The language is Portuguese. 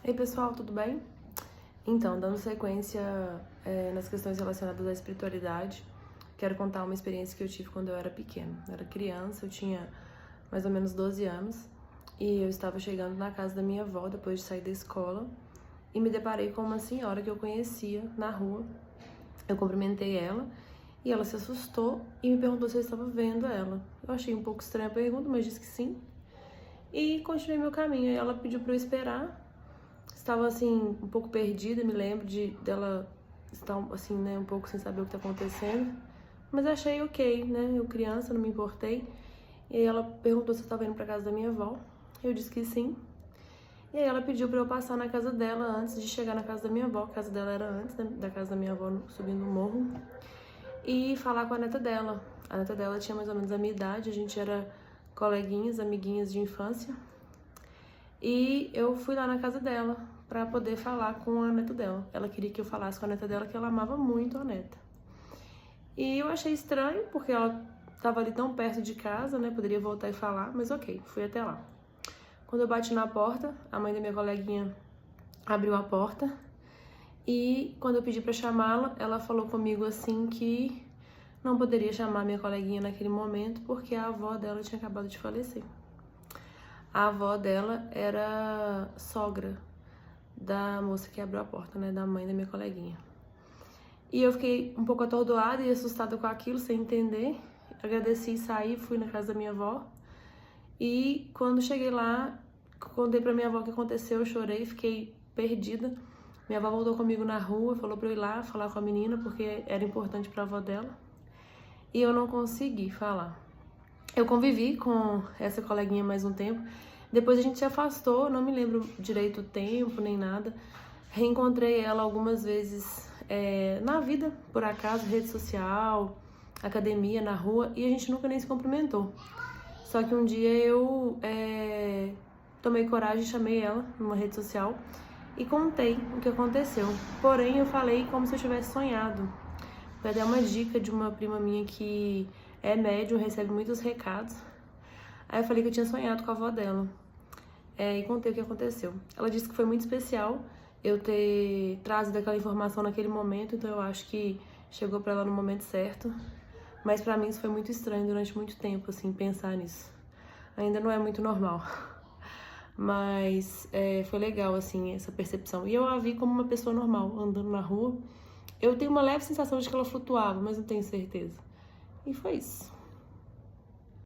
Ei pessoal, tudo bem? Então, dando sequência nas questões relacionadas à espiritualidade, quero contar uma experiência que eu tive quando eu era pequena. Eu era criança, eu tinha mais ou menos 12 anos e eu estava chegando na casa da minha avó depois de sair da escola e me deparei com uma senhora que eu conhecia na rua. Eu cumprimentei ela e ela se assustou e me perguntou se eu estava vendo ela. Eu achei um pouco estranha a pergunta, mas disse que sim. E continuei meu caminho. Aí ela pediu para eu esperar. Estava assim, um pouco perdida, me lembro dela estar assim, né, um pouco sem saber o que está acontecendo. Mas achei ok, né? Eu criança, não me importei. E aí ela perguntou se eu estava indo para casa da minha avó. Eu disse que sim. E aí ela pediu para eu passar na casa dela antes de chegar na casa da minha avó. A casa dela era antes, né, da casa da minha avó, subindo o morro. E falar com a neta dela. A neta dela tinha mais ou menos a minha idade, a gente era coleguinhas, amiguinhas de infância. E eu fui lá na casa dela pra poder falar com a neta dela. Ela queria que eu falasse com a neta dela, que ela amava muito a neta. E eu achei estranho, porque ela tava ali tão perto de casa, né? Poderia voltar e falar, mas ok, fui até lá. Quando eu bati na porta, a mãe da minha coleguinha abriu a porta. E quando eu pedi pra chamá-la, ela falou comigo assim que não poderia chamar minha coleguinha naquele momento, porque a avó dela tinha acabado de falecer. A avó dela era sogra da moça que abriu a porta, né, da mãe da minha coleguinha. E eu fiquei um pouco atordoada e assustada com aquilo, sem entender. Agradeci, saí, fui na casa da minha avó. E quando cheguei lá, contei pra minha avó o que aconteceu, eu chorei, fiquei perdida. Minha avó voltou comigo na rua, falou pra eu ir lá falar com a menina, porque era importante pra avó dela. E eu não consegui falar. Eu convivi com essa coleguinha mais um tempo. Depois a gente se afastou, não me lembro direito o tempo nem nada. Reencontrei ela algumas vezes na vida, por acaso, rede social, academia, na rua, e a gente nunca nem se cumprimentou. Só que um dia eu tomei coragem, chamei ela numa rede social e contei o que aconteceu. Porém, eu falei como se eu tivesse sonhado. Foi até uma dica de uma prima minha que é médium, recebe muitos recados. Aí eu falei que eu tinha sonhado com a avó dela. E contei o que aconteceu. Ela disse que foi muito especial eu ter trazido aquela informação naquele momento, então eu acho que chegou pra ela no momento certo. Mas pra mim isso foi muito estranho durante muito tempo, assim, pensar nisso. Ainda não é muito normal. Mas foi legal, assim, essa percepção. E eu a vi como uma pessoa normal, andando na rua. Eu tenho uma leve sensação de que ela flutuava, mas não tenho certeza. E foi isso.